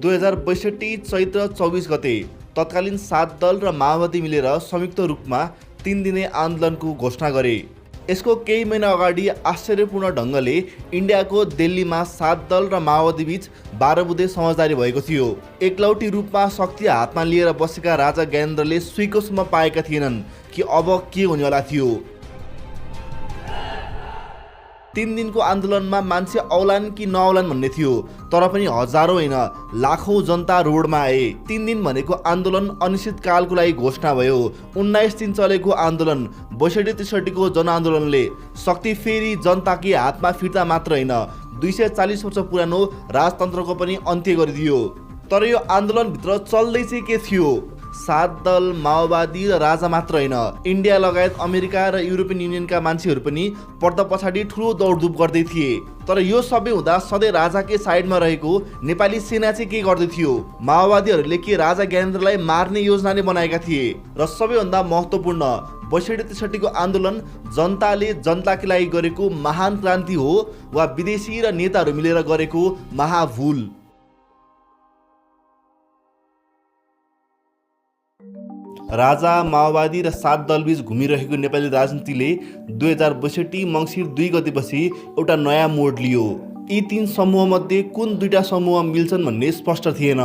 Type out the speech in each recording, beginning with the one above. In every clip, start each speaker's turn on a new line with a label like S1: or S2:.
S1: 2062 चैत्र 24 गते तत्कालीन 7 दल र माओवादी मिलेर संयुक्त रूपमा 3 दिने आन्दोलनको घोषणा गरे। यसको केही महिना अगाडि आश्चर्यपूर्ण ढङ्गले इन्डियाको दिल्लीमा 7 दल र माओवादी बीच 12 बुँदे समझदारी भएको थियो। एकलौटी रूपमा शक्ति हातमा लिएर बसेका राजा ज्ञानेन्द्रले सुइँकोसम्म पाएका थिएनन् कि अब के हुनेवाला थियो। 3 दिनको आन्दोलनमा मान्छे औलान् कि नऔलान् भन्ने थियो, तर पनि हजारौं होइन लाखौं जनता रोडमा आए। 3 दिन भनेको आन्दोलन अनिश्चितकालको लागि घोषणा भयो। 19 दिन चलेको आन्दोलन 62-63 को जनआन्दोलनले शक्ति फेरि जनताकै हातमा फिर्ता मात्र होइन 240 वर्ष पुरानो राजतन्त्रको पनि अन्त्य गरिदियो। तर यो आन्दोलनभित्र चल्दै चाहिँ के थियो? 7 दल, माओवादी र राजा मात्र होइन, इन्डिया लगायत अमेरिका र युरोपियन युनियनका मान्छेहरू पनि पर्दा पछाडि ठुलो दौडधुप गर्दै थिए। तर यो सबै हुँदा सधैँ राजाकै साइडमा रहेको नेपाली सेना चाहिँ के गर्दै थियो? माओवादीहरूले के राजा ज्ञानेन्द्रलाई मार्ने योजना नै बनाएका थिए? र सबैभन्दा महत्त्वपूर्ण 62-63 को आन्दोलन जनताले जनताकै लागि गरेको महान क्रान्ति हो वा विदेशी र नेताहरू मिलेर गरेको महाभूल? राजा, माओवादी र 7 दलबीच घुमिरहेको नेपाली राजनीतिले 2062 मङ्सिर 2 गतेपछि एउटा नयाँ मोड लियो। यी 3 समूहमध्ये कुन 2टा समूह मिल्छन् भन्ने स्पष्ट थिएन।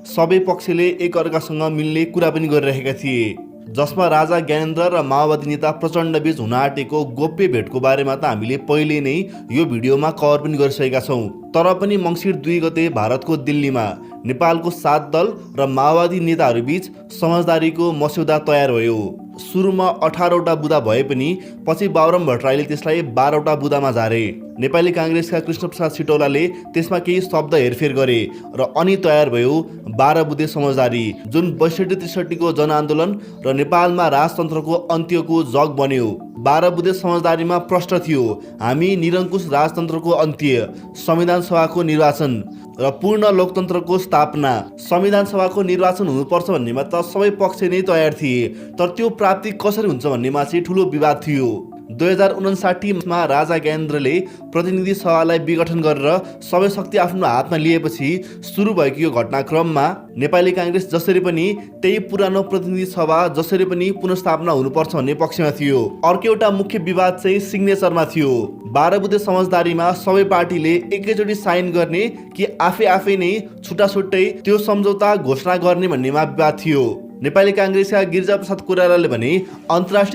S1: सबै पक्षले एकअर्कासँग मिल्ने कुरा पनि गरिरहेका थिए, जसमा राजा ज्ञानेन्द्र र माओवादी नेता प्रचण्ड बीच हुन आँटेको गोप्य भेटको बारेमा त हामीले पहिले नै यो भिडियोमा कभर पनि गरिसकेका छौँ। तर पनि मङ्सिर 2 गते भारतको दिल्लीमा नेपालको 7 दल र माओवादी नेताहरू बीच समझदारीको मस्यौदा तयार भयो। सुरुमा 18वटा बुँदा भए पनि पछि बाबुराम भट्टराईले त्यसलाई 12वटा बुँदामा झारे। नेपाली काङ्ग्रेसका कृष्णप्रसाद सिटौलाले त्यसमा केही शब्द हेरफेर गरे र अनि तयार भयो 12 बुँदे समझदारी, जुन 62-63 को जनआन्दोलन र नेपालमा राजतन्त्रको अन्त्यको जग बन्यो। 12 बुँदे समझदारीमा प्रश्न थियो, हामी निरङ्कुश राजतन्त्रको अन्त्य, संविधान सभाको निर्वाचन र पूर्ण लोकतन्त्रको स्थापना। संविधान सभाको निर्वाचन हुनुपर्छ भन्नेमा त सबै पक्ष नै तयार थिए, तर त्यो प्राप्ति कसरी हुन्छ भन्नेमा चाहिँ ठुलो विवाद थियो। 2059 मा राजा ज्ञानेन्द्रले प्रतिनिधि सभालाई विघटन गरेर सबै शक्ति आफ्नो हातमा लिएपछि सुरु भएको यो घटनाक्रममा नेपाली काङ्ग्रेस जसरी पनि त्यही पुरानो प्रतिनिधि सभा जसरी पनि पुनर्स्थापना हुनुपर्छ भन्ने पक्षमा थियो। अर्को एउटा मुख्य विवाद चाहिँ सिग्नेचरमा थियो। 12 बुँदे समझदारीमा सबै पार्टीले एकैचोटि साइन गर्ने कि आफै नै छुट्टै त्यो सम्झौता घोषणा गर्ने भन्नेमा विवाद थियो। नेपाली काङ्ग्रेसका गिरिजाप्रसाद कोइरालाले भने अन्तर्राष्ट्रिय